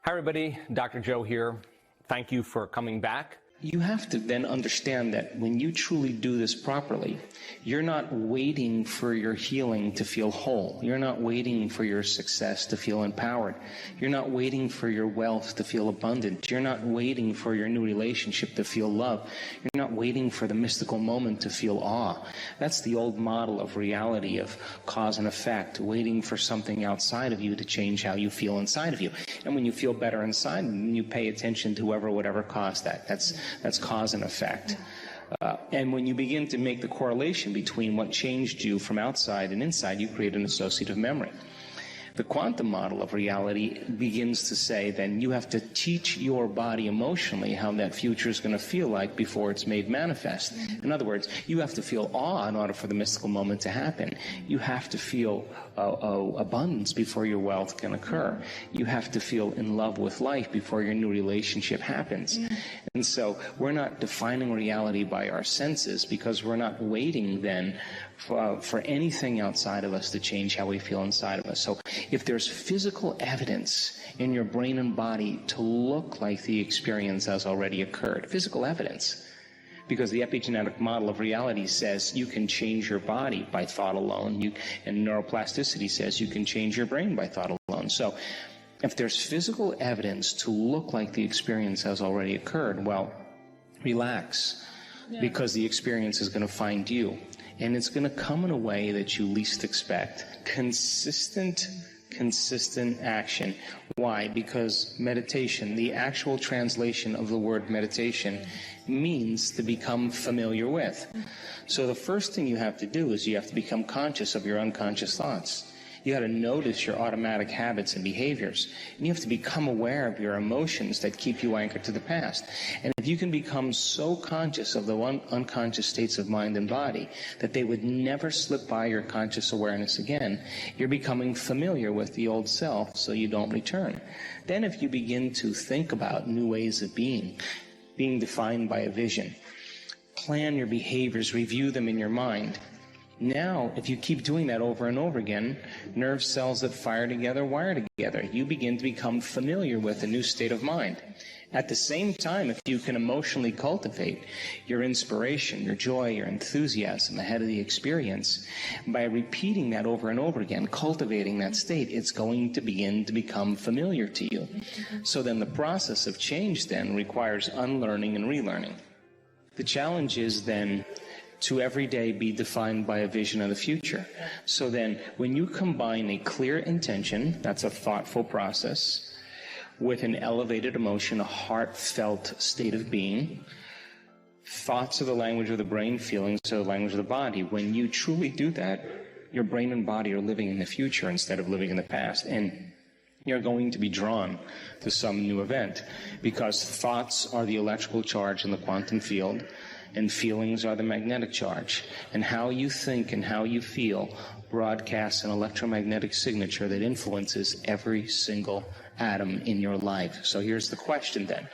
Hi everybody, Dr. Joe here. Thank you for coming back. You have to then understand that when you truly do this properly, you're not waiting for your healing to feel whole. You're not waiting for your success to feel empowered. You're not waiting for your wealth to feel abundant. You're not waiting for your new relationship to feel love. You're not waiting for the mystical moment to feel awe. That's the old model of reality, of cause and effect, waiting for something outside of you to change how you feel inside of you. And when you feel better inside, you pay attention to whoever, whatever caused that. That's cause and effect. And when you begin to make the correlation between what changed you from outside and inside, you create an associative memory. The quantum model of reality begins to say then you have to teach your body emotionally how that future is going to feel like before it's made manifest. In other words, you have to feel awe in order for the mystical moment to happen. You have to feel abundance before your wealth can occur. You have to feel in love with life before your new relationship happens. And so we're not defining reality by our senses because we're not waiting then for anything outside of us to change how we feel inside of us. So if there's physical evidence in your brain and body to look like the experience has already occurred, physical evidence, because the epigenetic model of reality says you can change your body by thought alone, and neuroplasticity says you can change your brain by thought alone. So if there's physical evidence to look like the experience has already occurred, well, relax, because the experience is going to find you. And it's going to come in a way that you least expect. Consistent action. Why? Because meditation, the actual translation of the word meditation, means to become familiar with. So the first thing you have to do is you have to become conscious of your unconscious thoughts. You got to notice your automatic habits and behaviors. And you have to become aware of your emotions that keep you anchored to the past. And if you can become so conscious of the unconscious states of mind and body that they would never slip by your conscious awareness again, you're becoming familiar with the old self so you don't return. Then if you begin to think about new ways of being defined by a vision, plan your behaviors, review them in your mind. Now, if you keep doing that over and over again, nerve cells that fire together wire together. You begin to become familiar with a new state of mind. At the same time, if you can emotionally cultivate your inspiration, your joy, your enthusiasm ahead of the experience, by repeating that over and over again, cultivating that state, it's going to begin to become familiar to you. So then the process of change then requires unlearning and relearning. The challenge is then to every day be defined by a vision of the future. So then, when you combine a clear intention, that's a thoughtful process, with an elevated emotion, a heartfelt state of being, thoughts are the language of the brain, feelings are the language of the body. When you truly do that, your brain and body are living in the future instead of living in the past. And you're going to be drawn to some new event, because thoughts are the electrical charge in the quantum field, and feelings are the magnetic charge. And how you think and how you feel broadcasts an electromagnetic signature that influences every single atom in your life. So here's the question then.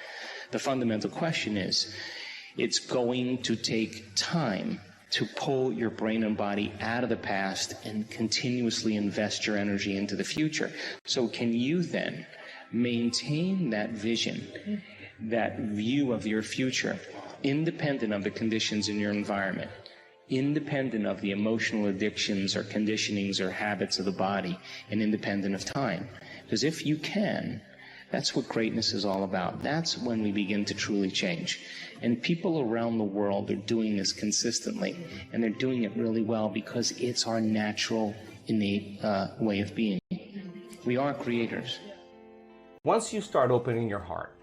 The fundamental question is, it's going to take time to pull your brain and body out of the past and continuously invest your energy into the future. So can you then maintain that vision, that view of your future, independent of the conditions in your environment, independent of the emotional addictions or conditionings or habits of the body, and independent of time? Because if you can, that's what greatness is all about. That's when we begin to truly change. And people around the world are doing this consistently, and they're doing it really well because it's our natural, innate way of being. We are creators. Once you start opening your heart,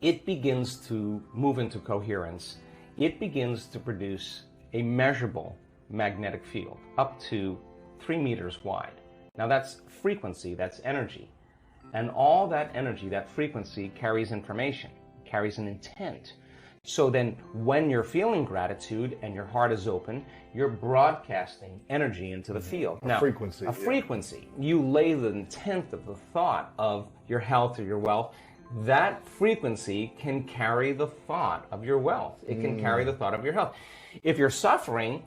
it begins to move into coherence. It begins to produce a measurable magnetic field up to 3 meters wide. Now that's frequency, that's energy. And all that energy, that frequency, carries information, carries an intent. So then when you're feeling gratitude and your heart is open, you're broadcasting energy into the field. Now, frequency. A frequency. You lay the intent of the thought of your health or your wealth. That frequency can carry the thought of your wealth. It can carry the thought of your health. If you're suffering,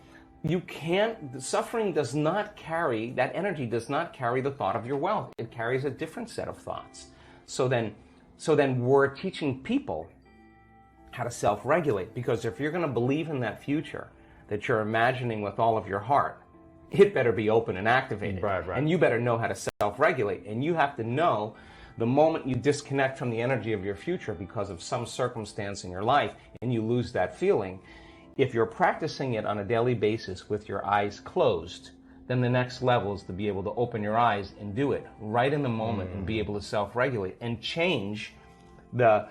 suffering does not carry, that energy does not carry the thought of your wealth. It carries a different set of thoughts. So then we're teaching people how to self-regulate, because if you're going to believe in that future that you're imagining with all of your heart, it better be open and activated. Right. And you better know how to self-regulate. And you have to know the moment you disconnect from the energy of your future because of some circumstance in your life and you lose that feeling, if you're practicing it on a daily basis with your eyes closed, then the next level is to be able to open your eyes and do it right in the moment and be able to self-regulate and change the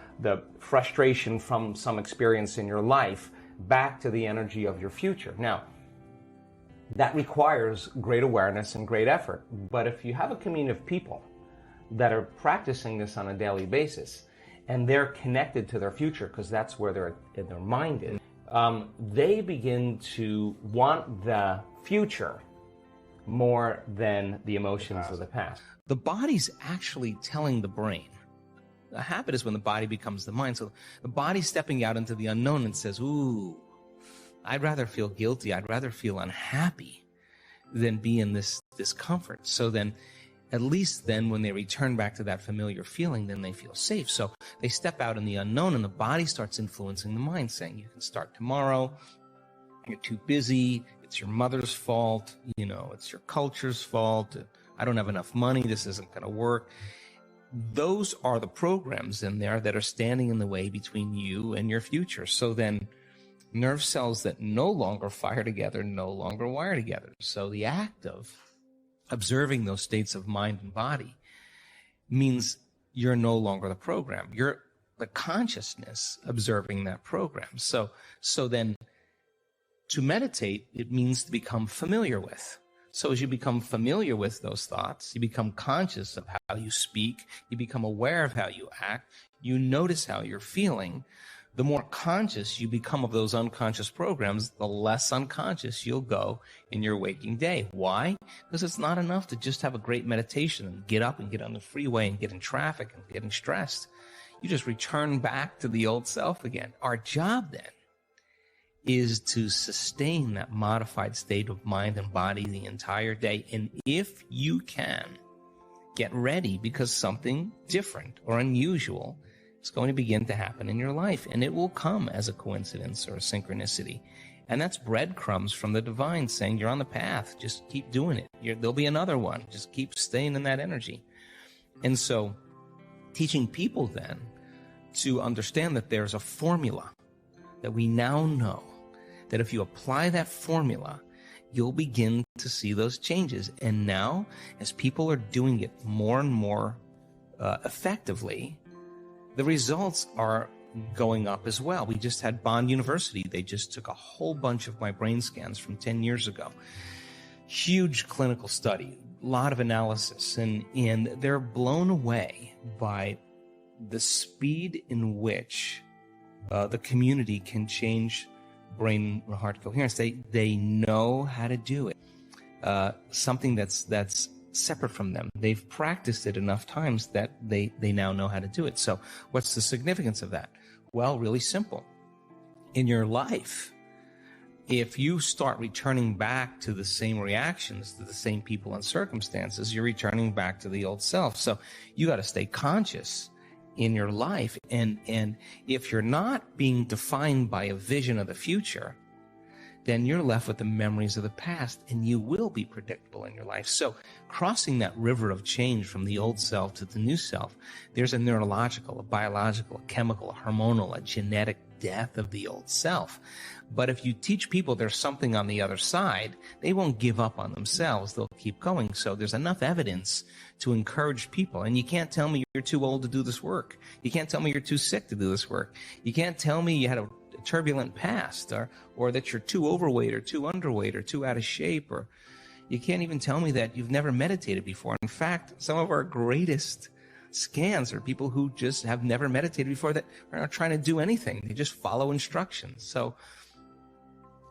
frustration from some experience in your life back to the energy of your future. Now, that requires great awareness and great effort. But if you have a community of people that are practicing this on a daily basis and they're connected to their future, because that's where their mind is, they begin to want the future more than the emotions of the past. The body's actually telling the brain. A habit is when the body becomes the mind. So the body's stepping out into the unknown and says, ooh, I'd rather feel guilty, I'd rather feel unhappy than be in this discomfort. So then, at least then when they return back to that familiar feeling, then they feel safe. So they step out in the unknown and the body starts influencing the mind, saying, you can start tomorrow, you're too busy, it's your mother's fault, it's your culture's fault, I don't have enough money, this isn't going to work. Those are the programs in there that are standing in the way between you and your future. So then nerve cells that no longer fire together no longer wire together. So the act of observing those states of mind and body means you're no longer the program. You're the consciousness observing that program. So then to meditate, it means to become familiar with. So as you become familiar with those thoughts, you become conscious of how you speak, you become aware of how you act, you notice how you're feeling. The more conscious you become of those unconscious programs, the less unconscious you'll go in your waking day. Why? Because it's not enough to just have a great meditation and get up and get on the freeway and get in traffic and getting stressed. You just return back to the old self again. Our job then is to sustain that modified state of mind and body the entire day. And if you can, get ready, because something different or unusual is going to begin to happen in your life, and it will come as a coincidence or a synchronicity. And that's breadcrumbs from the divine saying you're on the path. Just keep doing it. There'll be another one. Just keep staying in that energy. And so teaching people then to understand that there's a formula that we now know, that if you apply that formula, you'll begin to see those changes. And now, as people are doing it more and more effectively, the results are going up as well. We just had Bond University. They just took a whole bunch of my brain scans from 10 years ago. Huge clinical study, a lot of analysis, and they're blown away by the speed in which the community can change brain and heart coherence. They know how to do it. Something that's separate from them. They've practiced it enough times that they now know how to do it. So what's the significance of that? Well, really simple. In your life, if you start returning back to the same reactions, to the same people and circumstances, you're returning back to the old self. So you got to stay conscious in your life. And if you're not being defined by a vision of the future, then you're left with the memories of the past, and you will be predictable in your life. So crossing that river of change from the old self to the new self, there's a neurological, a biological, a chemical, a hormonal, a genetic death of the old self. But if you teach people there's something on the other side, they won't give up on themselves. They'll keep going. So there's enough evidence to encourage people. And you can't tell me you're too old to do this work. You can't tell me you're too sick to do this work. You can't tell me you had a turbulent past, or that you're too overweight or too underweight or too out of shape, or you can't even tell me that you've never meditated before. In fact, some of our greatest scans are people who just have never meditated before, that are not trying to do anything. They just follow instructions. So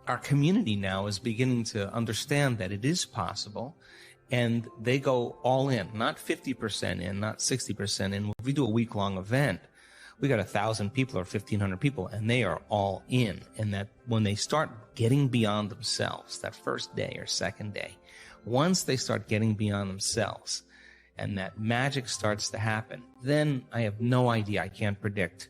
our community now is beginning to understand that it is possible, and they go all in, not 50% in, not 60% in. If we do a week-long event, we got 1,000 people or 1,500 people, and they are all in. And that when they start getting beyond themselves, that first day or second day, once they start getting beyond themselves, and that magic starts to happen, then I have no idea. I can't predict